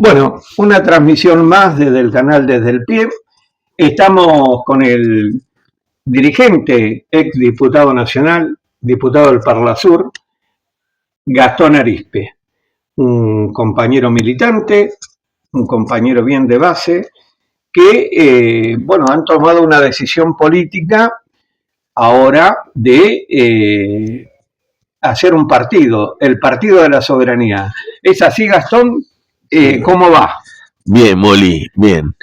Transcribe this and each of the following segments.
Bueno, una transmisión más desde el canal Desde el Pie. Estamos con el dirigente, ex diputado nacional, diputado del Parlasur, Gastón Arizpe, un compañero militante, un compañero bien de base, que, han tomado una decisión política ahora de hacer un partido, el Partido de la Soberanía. ¿Es así, Gastón? ¿Cómo va? Bien, Molly, bien.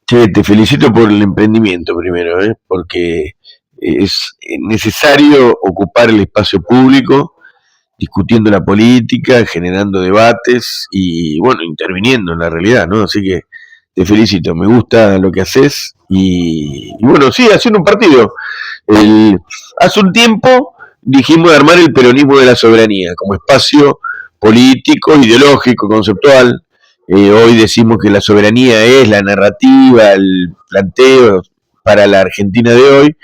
Che, te felicito por el emprendimiento primero, porque es necesario ocupar el espacio público, discutiendo la política, generando debates y, bueno, interviniendo en la realidad, ¿no? Así que te felicito, me gusta lo que haces y bueno, sí, haciendo un partido. Hace un tiempo dijimos de armar el peronismo de la soberanía como espacio político, ideológico, conceptual. Hoy decimos que la soberanía es la narrativa, el planteo para la Argentina de hoy,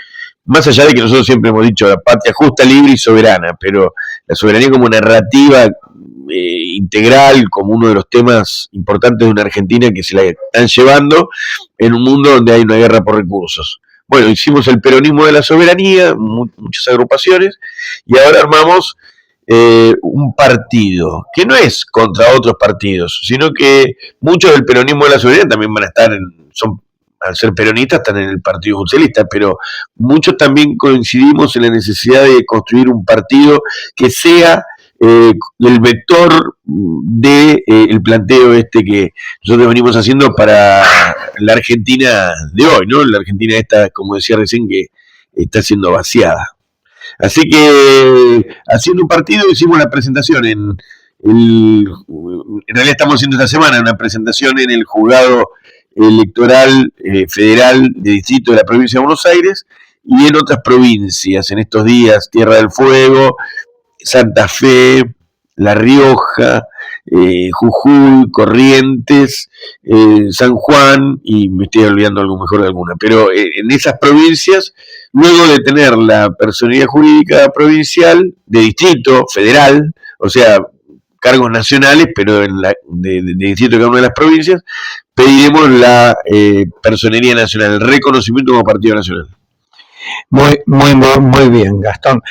más allá de que nosotros siempre hemos dicho la patria justa, libre y soberana, pero la soberanía como narrativa integral, como uno de los temas importantes de una Argentina que se la están llevando en un mundo donde hay una guerra por recursos. Bueno, hicimos el peronismo de la soberanía, muchas agrupaciones, y ahora armamos un partido que no es contra otros partidos, sino que muchos del peronismo de la soberanía también van a estar, al ser peronistas, están en el Partido Socialista, pero muchos también coincidimos en la necesidad de construir un partido que sea el vector de el planteo que nosotros venimos haciendo para la Argentina de hoy, ¿no? La Argentina esta, como decía recién, que está siendo vaciada. Así que, haciendo un partido, hicimos la presentación en realidad estamos haciendo esta semana una presentación en el juzgado electoral federal de distrito de la provincia de Buenos Aires y en otras provincias, en estos días, Tierra del Fuego, Santa Fe, La Rioja, Jujuy, Corrientes, San Juan, y me estoy olvidando algo mejor de alguna, pero en esas provincias, luego de tener la personería jurídica provincial, de distrito, federal, o sea, cargos nacionales, pero de distrito de cada una de las provincias, pediremos la personería nacional, el reconocimiento como partido nacional. Muy bien, Gastón.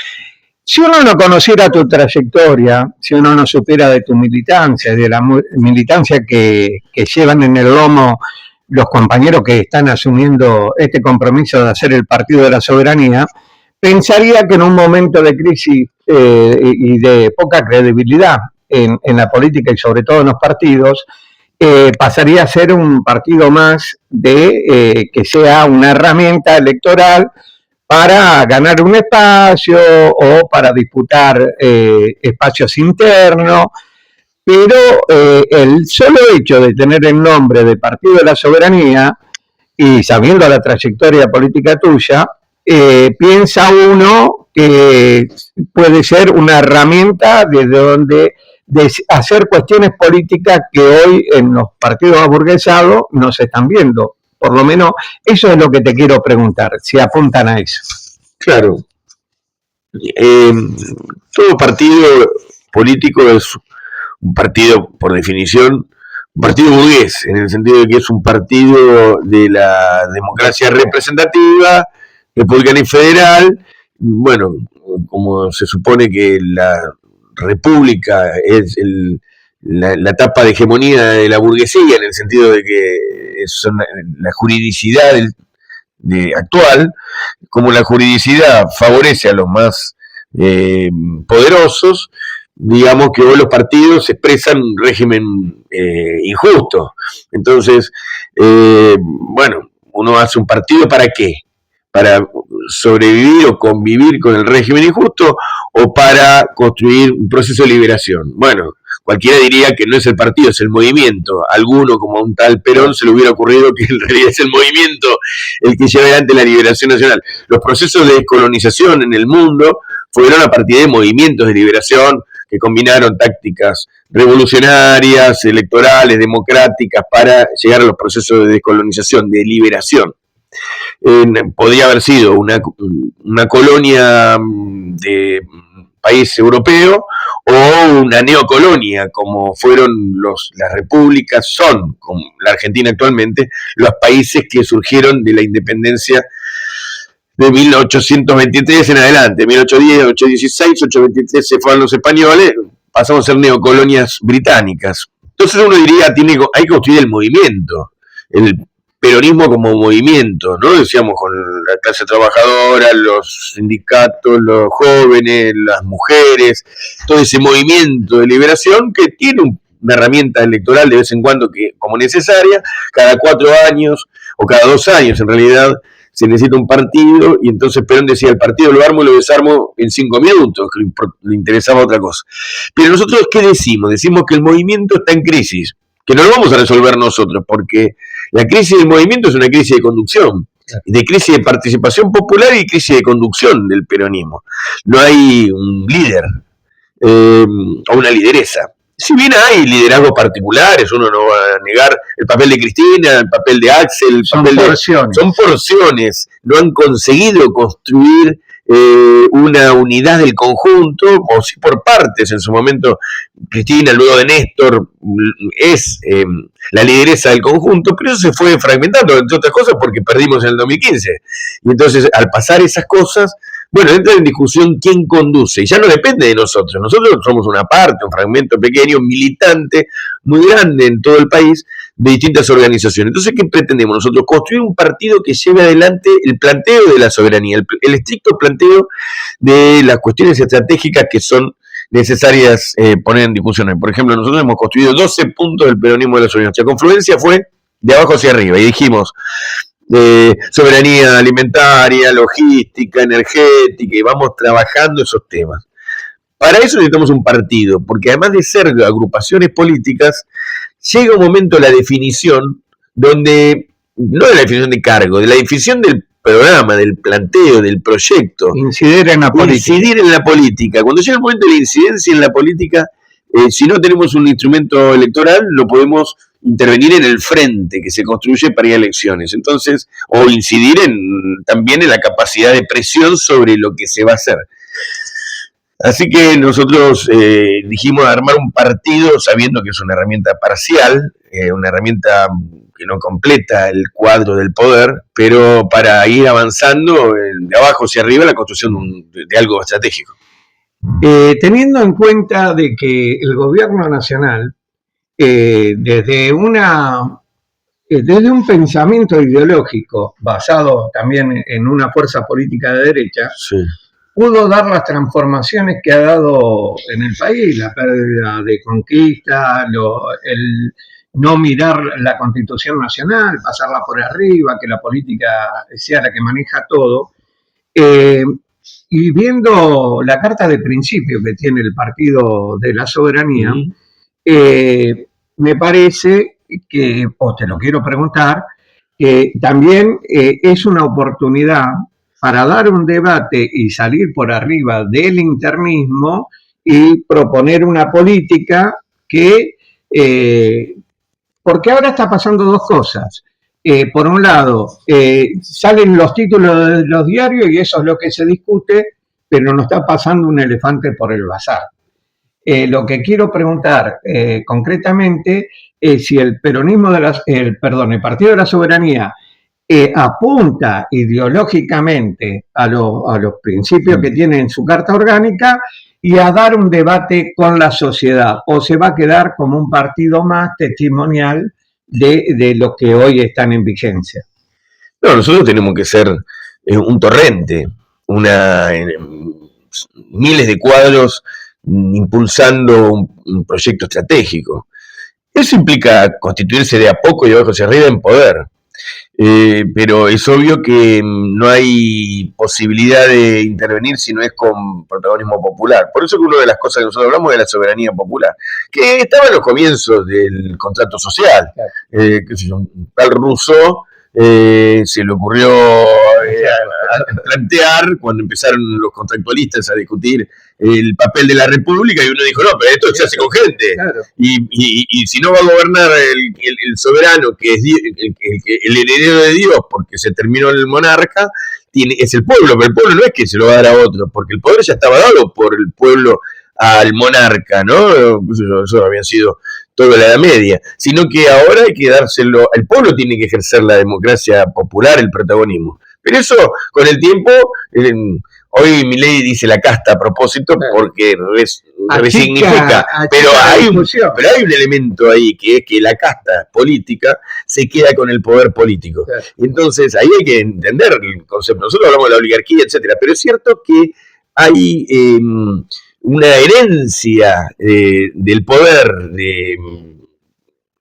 Si uno no conociera tu trayectoria, si uno no supiera de tu militancia, de la militancia que llevan en el lomo los compañeros que están asumiendo este compromiso de hacer el Partido de la Soberanía, pensaría que en un momento de crisis y de poca credibilidad en la política y sobre todo en los partidos, pasaría a ser un partido más de que sea una herramienta electoral para ganar un espacio o para disputar espacios internos, pero el solo hecho de tener el nombre de Partido de la Soberanía y sabiendo la trayectoria política tuya, piensa uno que puede ser una herramienta desde donde de hacer cuestiones políticas que hoy en los partidos aburguesados no se están viendo. Por lo menos eso es lo que te quiero preguntar, si apuntan a eso. Claro. Todo partido político es un partido, por definición, un partido burgués, en el sentido de que es un partido de la democracia representativa, republicana y federal. Bueno, como se supone que la república es la etapa de hegemonía de la burguesía, en el sentido de que son la juridicidad actual, como la juridicidad favorece a los más poderosos, digamos que hoy los partidos expresan un régimen injusto. Entonces, uno hace un partido ¿para qué? Para sobrevivir o convivir con el régimen injusto o para construir un proceso de liberación. Bueno, cualquiera diría que no es el partido, es el movimiento. Alguno, como un tal Perón, se le hubiera ocurrido que en realidad es el movimiento el que lleva adelante la liberación nacional. Los procesos de descolonización en el mundo fueron a partir de movimientos de liberación que combinaron tácticas revolucionarias, electorales, democráticas, para llegar a los procesos de descolonización, de liberación. Podría haber sido una colonia país europeo, o una neocolonia, como fueron las repúblicas, son, como la Argentina actualmente, los países que surgieron de la independencia de 1823 en adelante. 1810, 1816, 1823 se fueron los españoles, pasamos a ser neocolonias británicas. Entonces uno diría, hay que construir el movimiento, el peronismo como movimiento, ¿no? Decíamos, con la clase trabajadora, los sindicatos, los jóvenes, las mujeres, todo ese movimiento de liberación que tiene una herramienta electoral de vez en cuando que, como necesaria, cada 4 años o cada 2 años en realidad se necesita un partido, y entonces Perón decía, el partido lo armo y lo desarmo en 5 minutos, que le interesaba otra cosa. Pero nosotros, ¿qué decimos? Decimos que el movimiento está en crisis, que no lo vamos a resolver nosotros, porque la crisis del movimiento es una crisis de conducción, de crisis de participación popular y crisis de conducción del peronismo. No hay un líder o una lideresa. Si bien hay liderazgos particulares, uno no va a negar el papel de Cristina, el papel de Axel, son porciones, no han conseguido construir una unidad del conjunto, o sí por partes. En su momento Cristina, luego de Néstor, es la lideresa del conjunto, pero eso se fue fragmentando, entre otras cosas porque perdimos en el 2015. Y entonces, al pasar esas cosas, bueno, entra en discusión quién conduce, y ya no depende de nosotros. Nosotros somos una parte, un fragmento pequeño, militante, muy grande en todo el país, de distintas organizaciones. Entonces, ¿qué pretendemos nosotros? Construir un partido que lleve adelante el planteo de la soberanía, el estricto planteo de las cuestiones estratégicas que son necesarias poner en discusión. Por ejemplo, nosotros hemos construido 12 puntos del peronismo de la soberanía. La confluencia fue de abajo hacia arriba, y dijimos soberanía alimentaria, logística, energética, y vamos trabajando esos temas. Para eso necesitamos un partido, porque además de ser agrupaciones políticas, llega un momento de la definición donde, no de la definición de cargo, de la definición del programa, del planteo, del proyecto. Incidir en la política. Cuando llega el momento de la incidencia en la política, si no tenemos un instrumento electoral, lo podemos intervenir en el frente que se construye para ir a elecciones. Entonces, o incidir también en la capacidad de presión sobre lo que se va a hacer. Así que nosotros dijimos armar un partido sabiendo que es una herramienta parcial, una herramienta que no completa el cuadro del poder, pero para ir avanzando de abajo hacia arriba la construcción de algo estratégico. Teniendo en cuenta de que el gobierno nacional, desde un pensamiento ideológico basado también en una fuerza política de derecha, sí, pudo dar las transformaciones que ha dado en el país, la pérdida de conquista, el no mirar la Constitución Nacional, pasarla por arriba, que la política sea la que maneja todo, y viendo la carta de principio que tiene el Partido de la Soberanía, me parece que, o te lo quiero preguntar, que también es una oportunidad para dar un debate y salir por arriba del internismo y proponer una política que, porque ahora está pasando dos cosas. Por un lado, salen los títulos de los diarios y eso es lo que se discute, pero no está pasando un elefante por el bazar. Lo que quiero preguntar concretamente es si el Partido de la Soberanía apunta ideológicamente a los principios que tiene en su carta orgánica y a dar un debate con la sociedad, o se va a quedar como un partido más testimonial de los que hoy están en vigencia. No, nosotros tenemos que ser un torrente, miles de cuadros impulsando un proyecto estratégico. Eso implica constituirse de a poco y de abajo hacia arriba en poder. Pero es obvio que no hay posibilidad de intervenir si no es con protagonismo popular. Por eso que una de las cosas que nosotros hablamos es de la soberanía popular, que estaba en los comienzos del contrato social. Claro. Tal Rousseau se le ocurrió plantear, cuando empezaron los contractualistas a discutir el papel de la República, y uno dijo, no, pero esto se hace con gente. Claro. Y si no va a gobernar el soberano, que es el heredero de Dios, porque se terminó el monarca, es el pueblo, pero el pueblo no es que se lo va a dar a otro, porque el poder ya estaba dado por el pueblo al monarca, ¿no? Eso había sido toda la Edad Media, sino que ahora hay que dárselo, el pueblo tiene que ejercer la democracia popular, el protagonismo. Pero eso, con el tiempo, hoy Milei dice la casta a propósito porque resignifica, pero hay un elemento ahí que es que la casta política se queda con el poder político. Entonces ahí hay que entender el concepto. Nosotros hablamos de la oligarquía, etcétera, pero es cierto que hay una herencia del poder de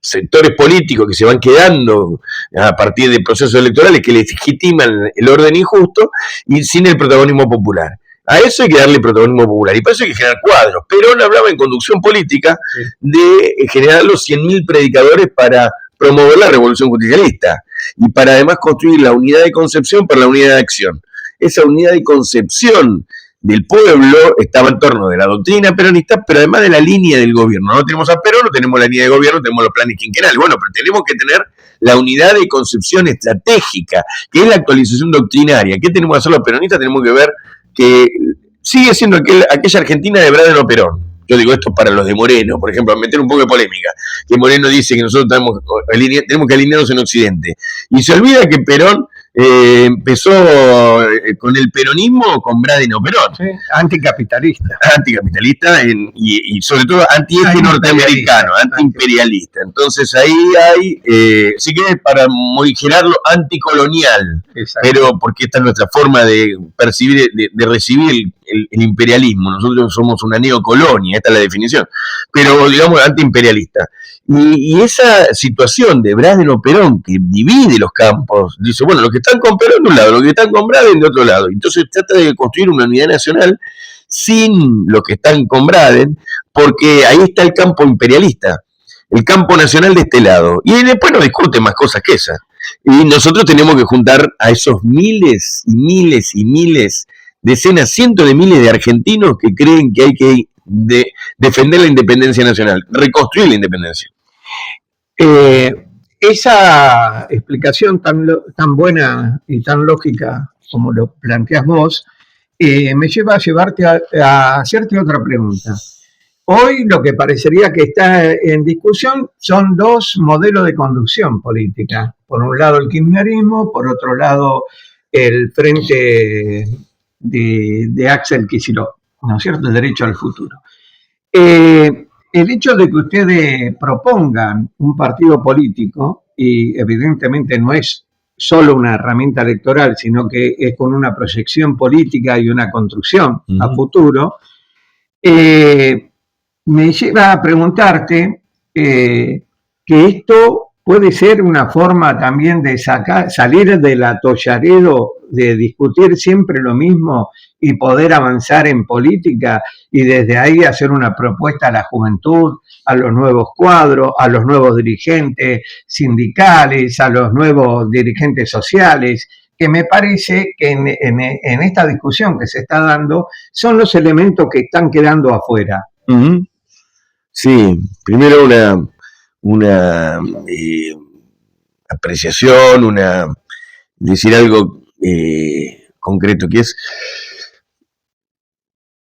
sectores políticos que se van quedando a partir de procesos electorales que legitiman el orden injusto y sin el protagonismo popular. A eso hay que darle protagonismo popular y para eso hay que generar cuadros. Perón hablaba en conducción política de generar los 100.000 predicadores para promover la revolución justicialista y para además construir la unidad de concepción para la unidad de acción. Esa unidad de concepción del pueblo estaba en torno de la doctrina peronista, pero además de la línea del gobierno. No tenemos a Perón, no tenemos la línea de gobierno, tenemos los planes quinquenales. Bueno, pero tenemos que tener la unidad de concepción estratégica, que es la actualización doctrinaria. ¿Qué tenemos que hacer los peronistas? Tenemos que ver que sigue siendo aquella Argentina de Brádeno Perón. Yo digo esto para los de Moreno, por ejemplo, a meter un poco de polémica, que Moreno dice que nosotros tenemos que alinearnos en Occidente. Y se olvida que Perón empezó con el peronismo con Brádeno Perón. Sí, anticapitalista. Anticapitalista y sobre todo anti-eje norteamericano, antiimperialista. Entonces ahí hay, si querés, para morigerarlo, anticolonial. Exacto. Pero porque esta es nuestra forma de percibir, de recibir el imperialismo. Nosotros somos una neocolonia, esta es la definición. Pero digamos antiimperialista. Y esa situación de Brádeno Perón que divide los campos, dice, bueno, los que están con Perón de un lado, los que están con Braden de otro lado. Entonces trata de construir una unidad nacional sin los que están con Braden, porque ahí está el campo imperialista, el campo nacional de este lado. Y después no discute más cosas que esas. Y nosotros tenemos que juntar a esos miles y miles y miles, decenas, cientos de miles de argentinos que creen que hay que defender la independencia nacional, reconstruir la independencia. Esa explicación tan buena y tan lógica como lo planteas vos, me lleva a llevarte a hacerte otra pregunta. Hoy lo que parecería que está en discusión son dos modelos de conducción política. Por un lado el kirchnerismo, por otro lado el frente de Axel Kicillof, ¿no es cierto? El derecho al futuro. El hecho de que ustedes propongan un partido político, y evidentemente no es solo una herramienta electoral, sino que es con una proyección política y una construcción a futuro, me lleva a preguntarte que esto puede ser una forma también de salir del atolladero de discutir siempre lo mismo y poder avanzar en política y desde ahí hacer una propuesta a la juventud, a los nuevos cuadros, a los nuevos dirigentes sindicales, a los nuevos dirigentes sociales, que me parece que en esta discusión que se está dando son los elementos que están quedando afuera. Uh-huh. Sí, primero una apreciación, decir algo concreto, que es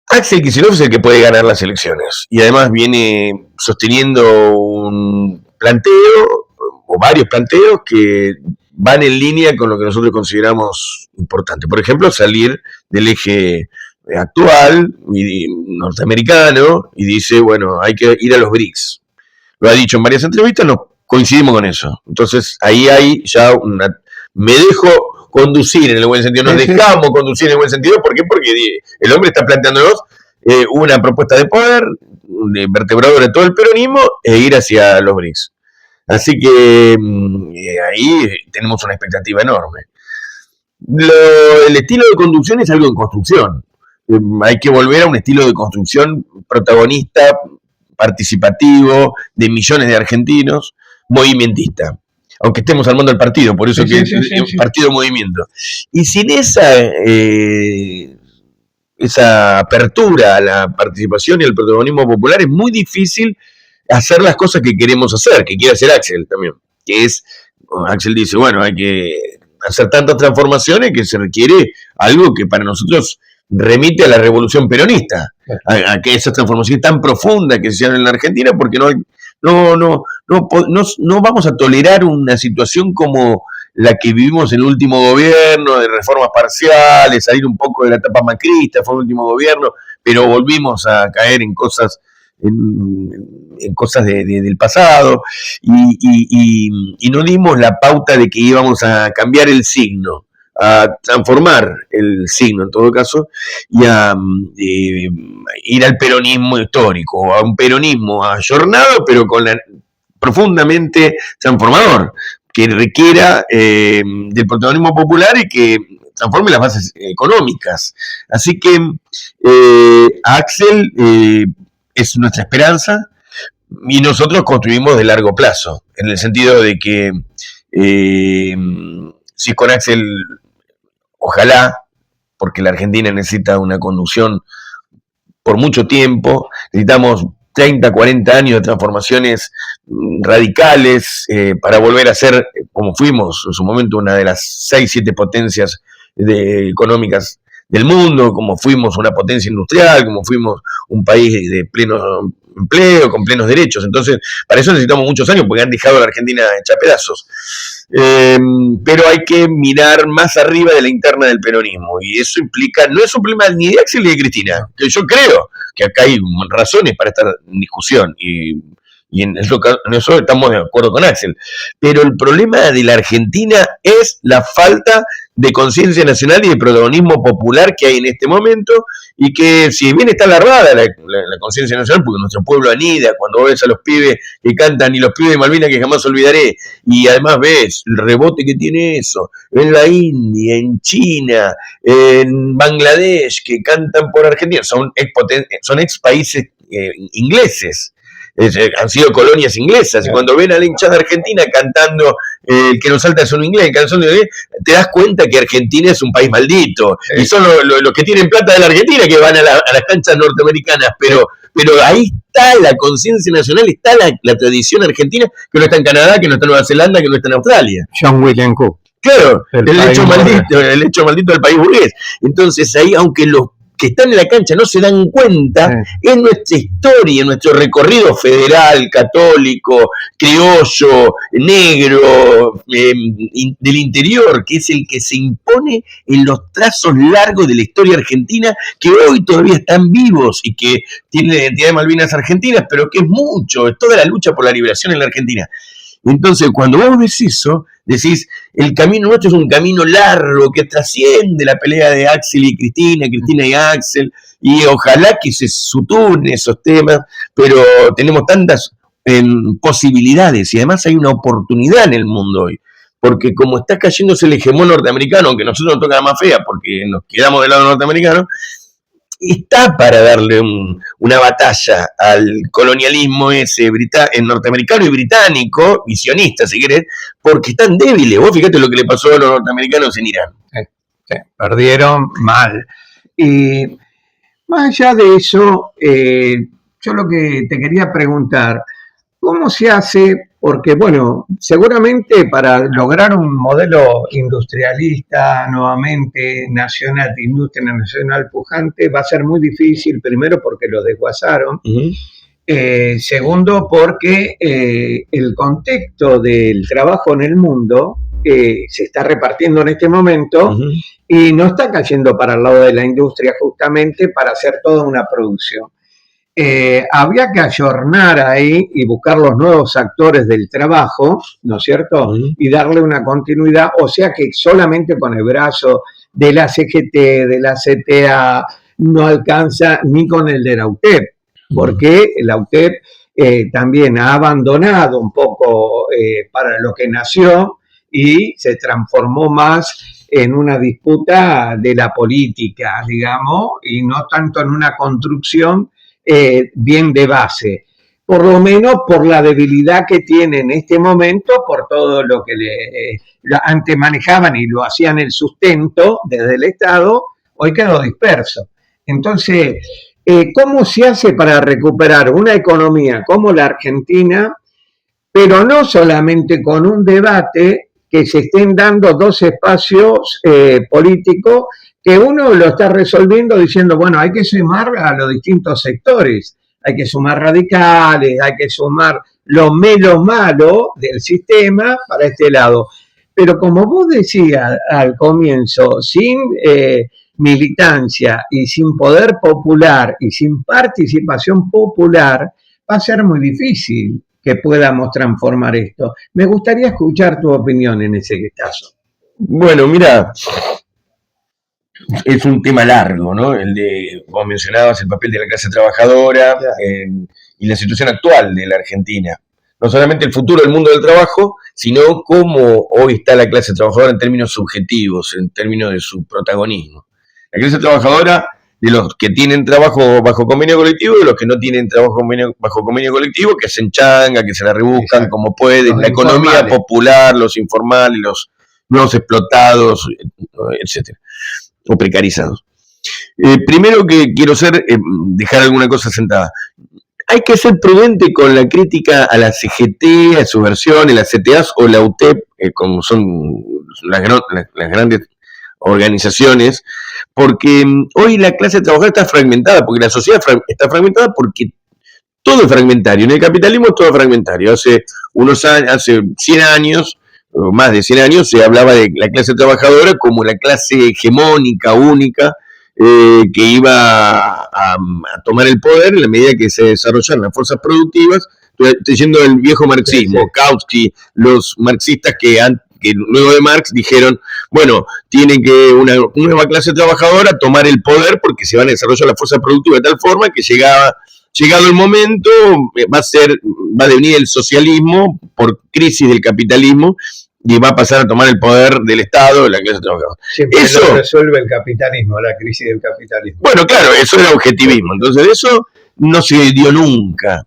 Axel Kicillof es el que puede ganar las elecciones y además viene sosteniendo un planteo o varios planteos que van en línea con lo que nosotros consideramos importante. Por ejemplo, salir del eje actual y norteamericano y dice, bueno, hay que ir a los BRICS. Lo ha dicho en varias entrevistas, nos coincidimos con eso. Entonces ahí hay ya me dejo conducir en el buen sentido, nos dejamos conducir en el buen sentido. ¿Por qué? Porque el hombre está planteándonos una propuesta de poder, de vertebrador de todo el peronismo e ir hacia los BRICS. Así que ahí tenemos una expectativa enorme. El estilo de conducción es algo en construcción. Hay que volver a un estilo de construcción protagonista, participativo, de millones de argentinos, movimentista. Aunque estemos armando el partido, por eso sí. Partido-movimiento. Y sin esa apertura a la participación y al protagonismo popular es muy difícil hacer las cosas que queremos hacer, que quiere hacer Axel también. Que es, Axel dice, bueno, hay que hacer tantas transformaciones que se requiere algo que para nosotros remite a la revolución peronista, a que esas transformaciones tan profundas que se hicieron en la Argentina, porque no vamos a tolerar una situación como la que vivimos en el último gobierno, de reformas parciales, salir un poco de la etapa macrista, fue el último gobierno, pero volvimos a caer en cosas del pasado y no dimos la pauta de que íbamos a cambiar el signo, a transformar el signo en todo caso y a ir al peronismo histórico, a un peronismo ayornado pero profundamente transformador, que requiera del protagonismo popular y que transforme las bases económicas. Así que Axel es nuestra esperanza y nosotros construimos de largo plazo, en el sentido de que si con Axel, ojalá, porque la Argentina necesita una conducción por mucho tiempo, necesitamos 30, 40 años de transformaciones radicales para volver a ser, como fuimos en su momento, una de las 6, 7 potencias económicas del mundo, como fuimos una potencia industrial, como fuimos un país de pleno empleo, con plenos derechos. Entonces, para eso necesitamos muchos años, porque han dejado a la Argentina hecha pedazos. Pero hay que mirar más arriba de la interna del peronismo, y eso implica, no es un problema ni de Axel ni de Cristina, que yo creo que acá hay razones para estar en discusión, y en eso estamos de acuerdo con Axel, pero el problema de la Argentina es la falta de conciencia nacional y de protagonismo popular que hay en este momento, y que si bien está alarmada la conciencia nacional, porque nuestro pueblo anida, cuando ves a los pibes que cantan, y los pibes de Malvinas que jamás olvidaré, y además ves el rebote que tiene eso en la India, en China, en Bangladesh, que cantan por Argentina, son ex países ingleses, han sido colonias inglesas, y cuando ven a la hinchada argentina cantando el que nos salta es un inglés, te das cuenta que Argentina es un país maldito, y son los que tienen plata de la Argentina que van a las canchas norteamericanas, pero ahí está la conciencia nacional, está la tradición argentina, que no está en Canadá, que no está en Nueva Zelanda, que no está en Australia. John William Cook. Claro, el hecho maldito del país burgués. Entonces ahí, aunque los que están en la cancha no se dan cuenta, en nuestra historia, en nuestro recorrido federal, católico, criollo, negro, del interior, que es el que se impone en los trazos largos de la historia argentina, que hoy todavía están vivos y que tiene la identidad de Malvinas argentinas, pero que es mucho, es toda la lucha por la liberación en la Argentina. Entonces, cuando vos ves eso, decís, el camino nuestro es un camino largo que trasciende la pelea de Axel y Cristina y Axel, y ojalá que se suturen esos temas, pero tenemos tantas posibilidades, y además hay una oportunidad en el mundo hoy, porque como está cayéndose el hegemón norteamericano, aunque a nosotros nos toca la más fea, porque nos quedamos del lado norteamericano, está para darle una batalla al colonialismo ese norteamericano y británico, visionista si querés, porque están débiles. Vos fíjate lo que le pasó a los norteamericanos en Irán. Sí, perdieron mal. Y más allá de eso, yo lo que te quería preguntar, ¿cómo se hace? Porque, bueno, seguramente para lograr un modelo industrialista nuevamente nacional, de industria nacional pujante, va a ser muy difícil, primero porque lo desguazaron, segundo porque el contexto del trabajo en el mundo se está repartiendo en este momento y no está cayendo para el lado de la industria justamente para hacer toda una producción. Había que ayornar ahí y buscar los nuevos actores del trabajo, ¿no es cierto? Y darle una continuidad, o sea que solamente con el brazo de la CGT, de la CTA, no alcanza ni con el de la UTEP, porque la UTEP también ha abandonado un poco para lo que nació y se transformó más en una disputa de la política, digamos, y no tanto en una construcción bien de base, por lo menos por la debilidad que tiene en este momento, por todo lo que antes manejaban y lo hacían el sustento desde el Estado, hoy quedó disperso. Entonces, ¿cómo se hace para recuperar una economía como la Argentina, pero no solamente con un debate que se estén dando dos espacios políticos que uno lo está resolviendo diciendo, bueno, hay que sumar a los distintos sectores, hay que sumar radicales, hay que sumar lo menos malo del sistema para este lado. Pero como vos decías al comienzo, sin militancia y sin poder popular y sin participación popular, va a ser muy difícil que podamos transformar esto. Me gustaría escuchar tu opinión en ese caso. Bueno, mira, es un tema largo, ¿no? El de, como mencionabas, el papel de la clase trabajadora y la situación actual de la Argentina. No solamente el futuro del mundo del trabajo, sino cómo hoy está la clase trabajadora en términos subjetivos, en términos de su protagonismo. La clase trabajadora, de los que tienen trabajo bajo convenio colectivo y de los que no tienen trabajo bajo convenio colectivo, que hacen changa, que se la rebuscan como pueden, la economía popular, los informales, los nuevos explotados, etcétera, o precarizados. Primero que quiero dejar alguna cosa sentada. Hay que ser prudente con la crítica a la CGT, a su versiones, las CTAs o la UTEP, como son las grandes organizaciones, porque hoy la clase trabajadora está fragmentada, porque la sociedad está fragmentada porque todo es fragmentario. En el capitalismo todo es fragmentario. Hace 100 años, o más de 100 años, se hablaba de la clase trabajadora como la clase hegemónica, única, que iba a tomar el poder en la medida que se desarrollaran las fuerzas productivas. Estoy diciendo el viejo marxismo, Kautsky, los marxistas que luego de Marx dijeron, bueno, tiene que una nueva clase trabajadora tomar el poder porque se van a desarrollar las fuerzas productivas de tal forma que llegado el momento va a devenir el socialismo por crisis del capitalismo y va a pasar a tomar el poder del Estado, de la clase trabajadora. Siempre eso resuelve el capitalismo, la crisis del capitalismo. Bueno, claro, eso era objetivismo. Entonces eso no se dio nunca.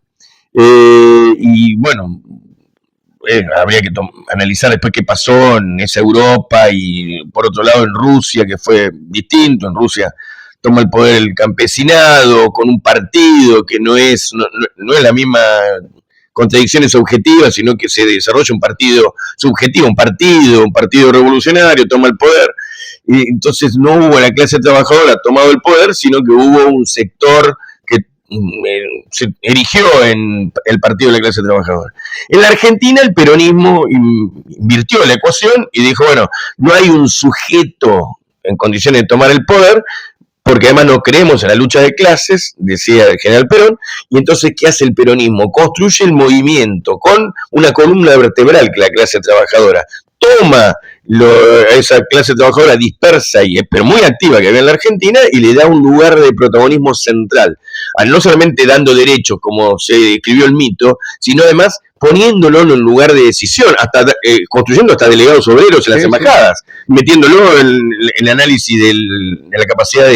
Y bueno, habría que analizar después qué pasó en esa Europa y por otro lado en Rusia, que fue distinto. En Rusia toma el poder el campesinado con un partido que no es la misma contradicciones objetivas, sino que se desarrolla un partido subjetivo, un partido revolucionario, toma el poder. Y entonces no hubo la clase trabajadora tomado el poder, sino que hubo un sector que se erigió en el partido de la clase trabajadora. En la Argentina el peronismo invirtió la ecuación y dijo, bueno, no hay un sujeto en condiciones de tomar el poder, porque además no creemos en la lucha de clases, decía el general Perón, y entonces, ¿qué hace el peronismo? Construye el movimiento con una columna vertebral, que es la clase trabajadora. Toma esa clase trabajadora dispersa pero muy activa que había en la Argentina y le da un lugar de protagonismo central, no solamente dando derechos, como se escribió el mito, sino además poniéndolo en un lugar de decisión, construyendo hasta delegados obreros en las embajadas, metiéndolo en el análisis de la capacidad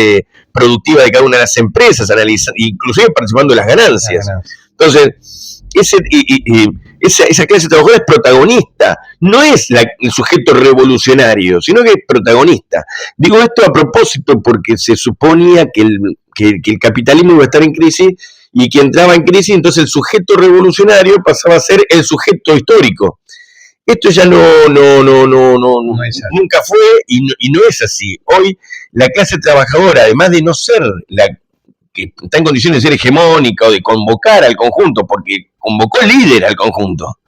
productiva de cada una de las empresas, inclusive participando de las ganancias. Entonces, esa clase trabajadora es protagonista, no es el sujeto revolucionario, sino que es protagonista. Digo esto a propósito porque se suponía que el capitalismo iba a estar en crisis y que entraba en crisis, entonces el sujeto revolucionario pasaba a ser el sujeto histórico. Esto ya nunca fue y no es así. Hoy la clase trabajadora, además de no ser la que está en condiciones de ser hegemónica o de convocar al conjunto, porque convocó el líder al conjunto,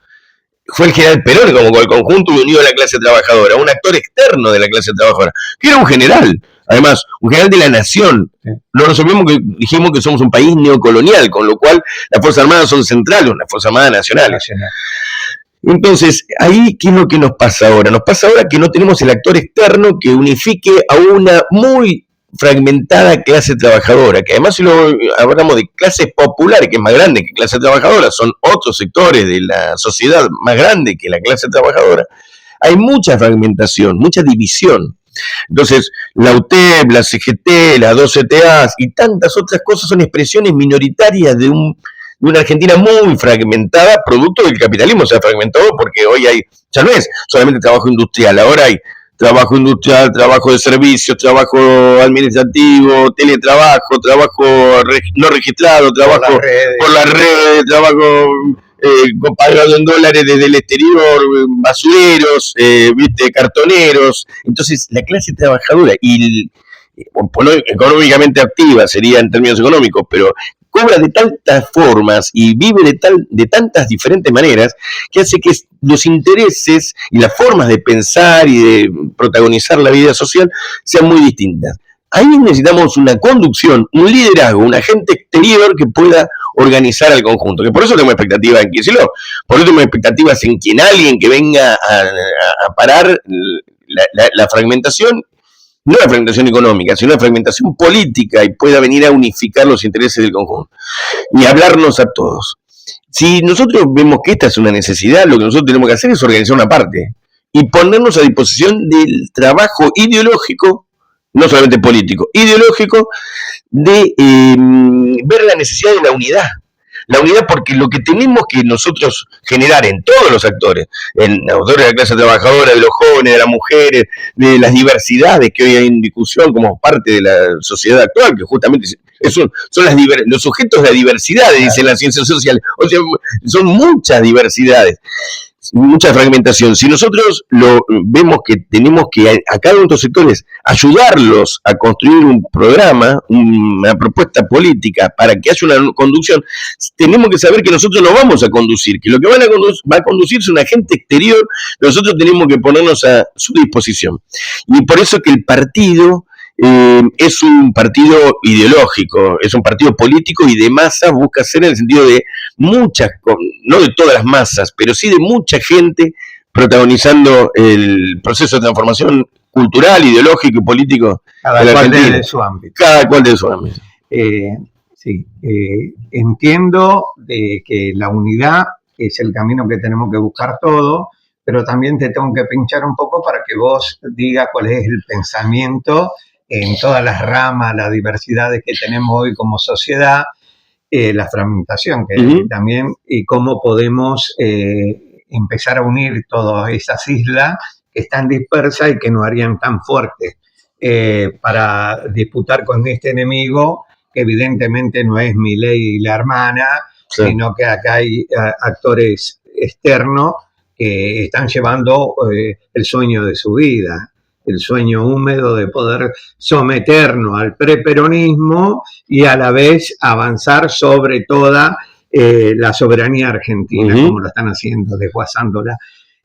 fue el general Perón que convocó al conjunto y unió a la clase trabajadora, un actor externo de la clase trabajadora, que era un general, además, un general de la nación. No nos olvidemos que dijimos que somos un país neocolonial, con lo cual las Fuerzas Armadas son centrales, una Fuerza Armada nacional. Entonces, ahí, ¿qué es lo que nos pasa ahora? Nos pasa ahora que no tenemos el actor externo que unifique a una muy fragmentada clase trabajadora, que además si hablamos de clases populares, que es más grande que clase trabajadora, son otros sectores de la sociedad más grande que la clase trabajadora, hay mucha fragmentación, mucha división. Entonces, la UTEP, la CGT, las 2 CTAs y tantas otras cosas son expresiones minoritarias de una Argentina muy fragmentada, producto del capitalismo. Se ha fragmentado porque hoy ya no es solamente trabajo industrial, ahora hay trabajo industrial, trabajo de servicios, trabajo administrativo, teletrabajo, trabajo no registrado, trabajo por las redes, trabajo pagado en dólares desde el exterior, basureros, viste, cartoneros. Entonces, la clase trabajadora y económicamente activa sería en términos económicos, pero cobra de tantas formas y vive de tantas diferentes maneras que hace que los intereses y las formas de pensar y de protagonizar la vida social sean muy distintas. Ahí necesitamos una conducción, un liderazgo, un agente exterior que pueda organizar al conjunto. Que por eso tenemos expectativas en Kicillof, por eso tenemos expectativas en quien alguien que venga a parar la fragmentación, no la fragmentación económica, sino la fragmentación política y pueda venir a unificar los intereses del conjunto y hablarnos a todos. Si nosotros vemos que esta es una necesidad, lo que nosotros tenemos que hacer es organizar una parte y ponernos a disposición del trabajo ideológico, no solamente político, ideológico, de ver la necesidad de la unidad. La unidad porque lo que tenemos que nosotros generar en todos los actores, en los actores de la clase trabajadora, de los jóvenes, de las mujeres, de las diversidades que hoy hay en discusión como parte de la sociedad actual, que justamente son los sujetos de diversidades, dicen las ciencias sociales, o sea, son muchas diversidades, mucha fragmentación. Si nosotros vemos que tenemos que a cada uno de estos sectores ayudarlos a construir un programa, una propuesta política para que haya una conducción, tenemos que saber que nosotros no vamos a conducir, que lo que va a conducir es un agente exterior, nosotros tenemos que ponernos a su disposición. Y por eso que el partido es un partido ideológico, es un partido político y de masas, busca ser en el sentido de muchas, no de todas las masas, pero sí de mucha gente protagonizando el proceso de transformación cultural, ideológico y político cada de la cual Argentina. de su ámbito. Cada cual de su ámbito. Sí, entiendo de que la unidad es el camino que tenemos que buscar todo, pero también te tengo que pinchar un poco para que vos digas cuál es el pensamiento en todas las ramas, las diversidades que tenemos hoy como sociedad, la fragmentación que también, y cómo podemos empezar a unir todas esas islas que están dispersas y que nos harían tan fuertes para disputar con este enemigo que evidentemente no es Milei y la hermana, sí, sino que acá hay actores externos que están llevando el sueño de su vida, el sueño húmedo de poder someternos al preperonismo y a la vez avanzar sobre toda la soberanía argentina, como lo están haciendo, desguazándola.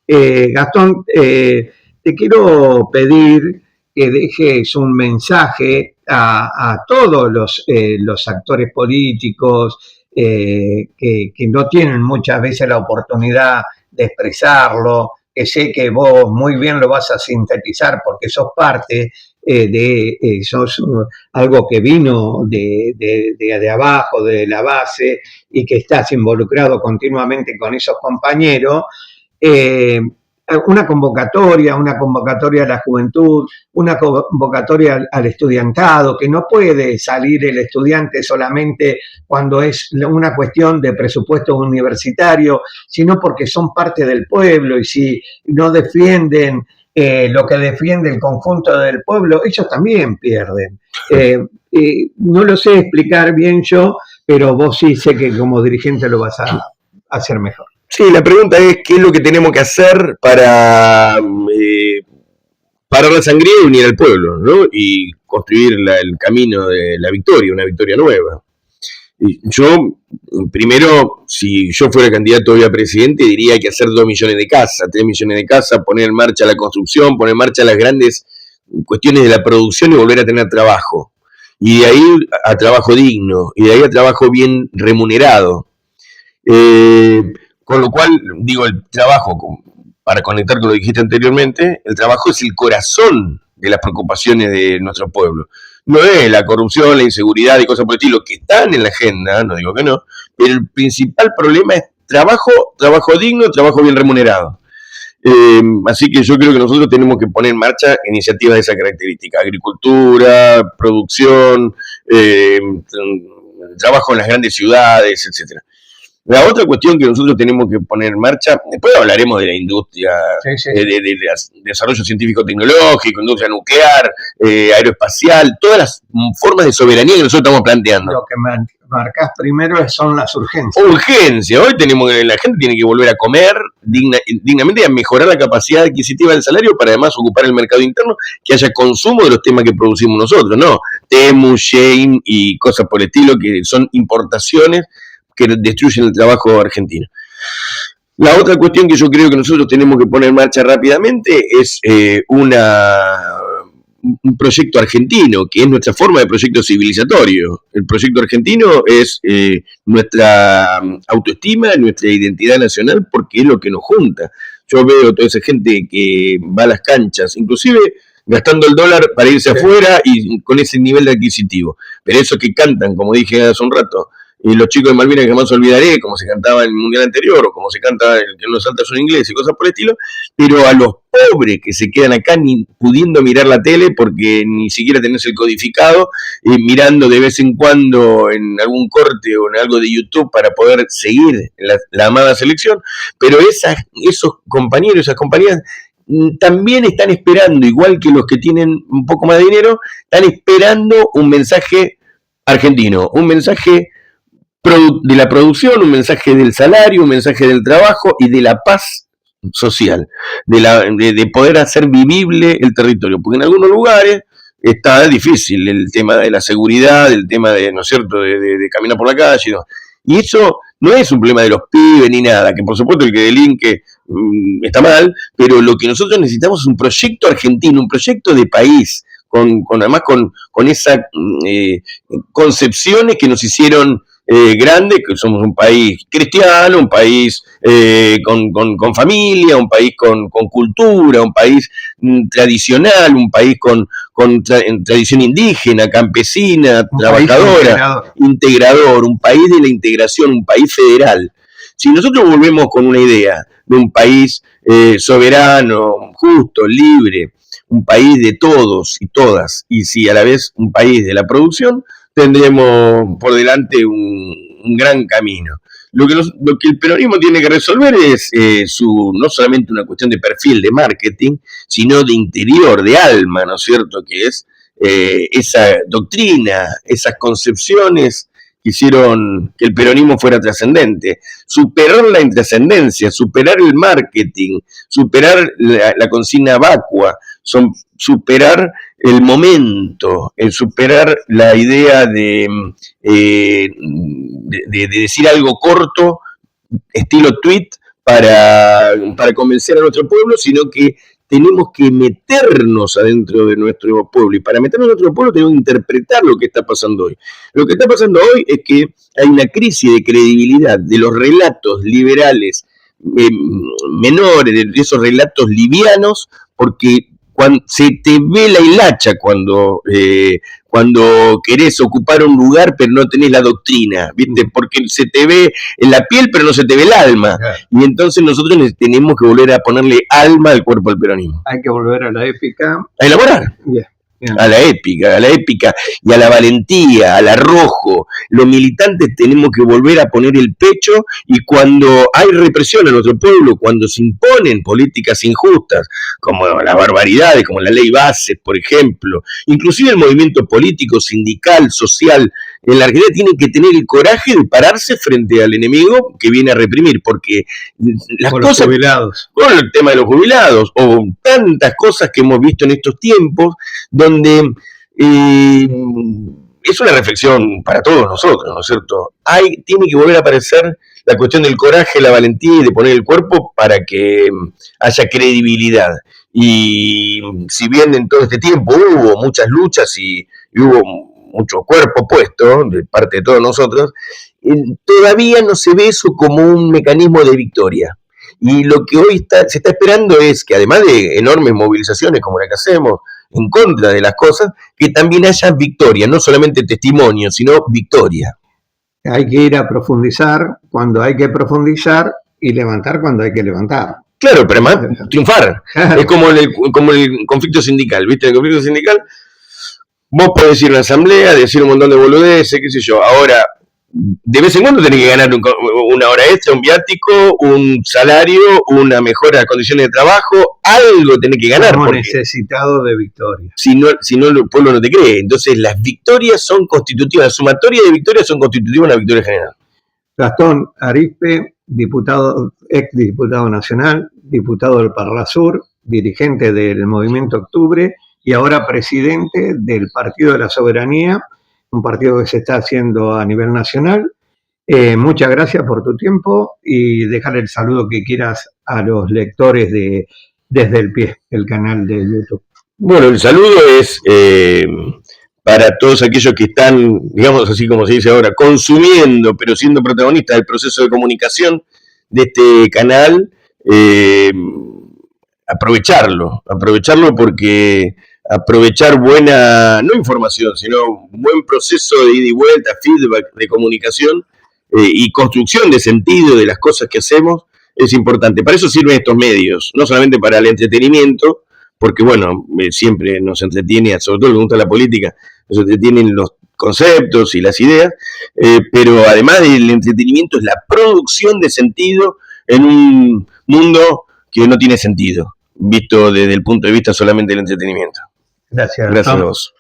Gastón, te quiero pedir que dejes un mensaje a todos los actores políticos que no tienen muchas veces la oportunidad de expresarlo, que sé que vos muy bien lo vas a sintetizar porque sos parte sos algo que vino de abajo, de la base, y que estás involucrado continuamente con esos compañeros. Una convocatoria a la juventud, una convocatoria al estudiantado, que no puede salir el estudiante solamente cuando es una cuestión de presupuesto universitario, sino porque son parte del pueblo y si no defienden lo que defiende el conjunto del pueblo, ellos también pierden. No lo sé explicar bien yo, pero vos sí sé que como dirigente lo vas a hacer mejor. Sí, la pregunta es qué es lo que tenemos que hacer para parar la sangría y unir al pueblo, ¿no? Y construir el camino de la victoria, una victoria nueva. Y yo, primero, si yo fuera candidato hoy a presidente, diría que hay que hacer 2 millones de casas, 3 millones de casas, poner en marcha la construcción, poner en marcha las grandes cuestiones de la producción y volver a tener trabajo. Y de ahí a trabajo digno, y de ahí a trabajo bien remunerado. Con lo cual, digo, el trabajo, para conectar con lo que dijiste anteriormente, el trabajo es el corazón de las preocupaciones de nuestro pueblo. No es la corrupción, la inseguridad y cosas por el estilo que están en la agenda, no digo que no, pero el principal problema es trabajo digno, trabajo bien remunerado. Así que yo creo que nosotros tenemos que poner en marcha iniciativas de esa característica: agricultura, producción, trabajo en las grandes ciudades, etcétera. La otra cuestión que nosotros tenemos que poner en marcha, después hablaremos de la industria, de desarrollo científico-tecnológico, industria nuclear, aeroespacial, todas las formas de soberanía que nosotros estamos planteando. Lo que marcás primero son las urgencias. Urgencia. Hoy la gente tiene que volver a comer dignamente y a mejorar la capacidad adquisitiva del salario para además ocupar el mercado interno, que haya consumo de los temas que producimos nosotros, ¿no? Temu, Shein y cosas por el estilo que son importaciones que destruyen el trabajo argentino. La otra cuestión que yo creo que nosotros tenemos que poner en marcha rápidamente es un proyecto argentino, que es nuestra forma de proyecto civilizatorio. El proyecto argentino es nuestra autoestima, nuestra identidad nacional, porque es lo que nos junta. Yo veo toda esa gente que va a las canchas, inclusive gastando el dólar para irse afuera y con ese nivel de adquisitivo. Pero esos que cantan, como dije hace un rato, y los chicos de Malvinas que jamás olvidaré, como se cantaba en el Mundial anterior, o como se canta el que no salta son inglés y cosas por el estilo, pero a los pobres que se quedan acá ni pudiendo mirar la tele porque ni siquiera tenés el codificado, mirando de vez en cuando en algún corte o en algo de YouTube para poder seguir la amada selección, pero esos compañeros, esas compañías también están esperando, igual que los que tienen un poco más de dinero, están esperando un mensaje argentino, un mensaje de la producción, un mensaje del salario, un mensaje del trabajo y de la paz social, de poder hacer vivible el territorio, porque en algunos lugares está difícil el tema de la seguridad, el tema de, ¿no es cierto?, de caminar por la calle, ¿no? Y eso no es un problema de los pibes ni nada, que por supuesto el que delinque está mal, pero lo que nosotros necesitamos es un proyecto argentino, un proyecto de país, además con esas concepciones que nos hicieron grande, que somos un país cristiano, un país con familia, un país con cultura, un país tradicional, un país con tradición indígena, campesina, un trabajadora, integrador, un país de la integración, un país federal. Si nosotros volvemos con una idea de un país soberano, justo, libre, un país de todos y todas, y si a la vez un país de la producción, tendremos por delante un gran camino. Lo que el peronismo tiene que resolver es no solamente una cuestión de perfil, de marketing, sino de interior, de alma, ¿no es cierto? Que es esa doctrina, esas concepciones que hicieron que el peronismo fuera trascendente. Superar la intrascendencia, superar el marketing, superar la consigna vacua, superar el momento, superar la idea de decir algo corto, estilo tweet, para convencer a nuestro pueblo, sino que tenemos que meternos adentro de nuestro pueblo, y para meternos a nuestro pueblo tenemos que interpretar lo que está pasando hoy. Lo que está pasando hoy es que hay una crisis de credibilidad de los relatos liberales menores, de esos relatos livianos, porque se te ve la hilacha cuando querés ocupar un lugar pero no tenés la doctrina, ¿viste? Porque se te ve en la piel pero no se te ve el alma. Y entonces nosotros tenemos que volver a ponerle alma al cuerpo del peronismo. Hay que volver a la épica. A elaborar. A la épica y a la valentía, al arrojo. Los militantes tenemos que volver a poner el pecho, y cuando hay represión en nuestro pueblo, cuando se imponen políticas injustas, como las barbaridades, como la ley Bases, por ejemplo, inclusive el movimiento político, sindical, social, en la Argentina tienen que tener el coraje de pararse frente al enemigo que viene a reprimir, porque las cosas... Los jubilados. Con el tema de los jubilados, o tantas cosas que hemos visto en estos tiempos, donde es una reflexión para todos nosotros, ¿no es cierto? Tiene que volver a aparecer la cuestión del coraje, la valentía y de poner el cuerpo para que haya credibilidad. Y si bien en todo este tiempo hubo muchas luchas y hubo mucho cuerpo puesto de parte de todos nosotros, todavía no se ve eso como un mecanismo de victoria. Y lo que hoy se está esperando es que, además de enormes movilizaciones como la que hacemos en contra de las cosas, que también haya victoria, no solamente testimonio, sino victoria. Hay que ir a profundizar cuando hay que profundizar y levantar cuando hay que levantar. Claro, pero además triunfar. Es como el conflicto sindical, ¿viste? El conflicto sindical, vos podés ir a la asamblea, decir un montón de boludeces, qué sé yo. Ahora, de vez en cuando tenés que ganar una hora extra, un viático, un salario, una mejora de condiciones de trabajo, algo tenés que ganar. Estamos necesitados de victorias. Si no, el pueblo no te cree. Entonces las victorias son constitutivas, la sumatoria de victorias son constitutivas de una victoria general. Gastón Arizpe, ex diputado nacional, diputado del Parlasur, dirigente del Movimiento Octubre y ahora presidente del Partido de la Soberanía, un partido que se está haciendo a nivel nacional. Muchas gracias por tu tiempo y dejar el saludo que quieras a los lectores de Desde el Pie, el canal de YouTube. Bueno, el saludo es para todos aquellos que están, digamos así como se dice ahora, consumiendo, pero siendo protagonistas del proceso de comunicación de este canal. Aprovecharlo porque aprovechar buena, no información, sino buen proceso de ida y vuelta, feedback de comunicación y construcción de sentido de las cosas que hacemos es importante. Para eso sirven estos medios, no solamente para el entretenimiento, porque bueno, siempre nos entretiene, sobre todo le gusta la política, nos entretienen los conceptos y las ideas, pero además del entretenimiento es la producción de sentido en un mundo que no tiene sentido, visto desde el punto de vista solamente del entretenimiento. Gracias. Gracias a vos.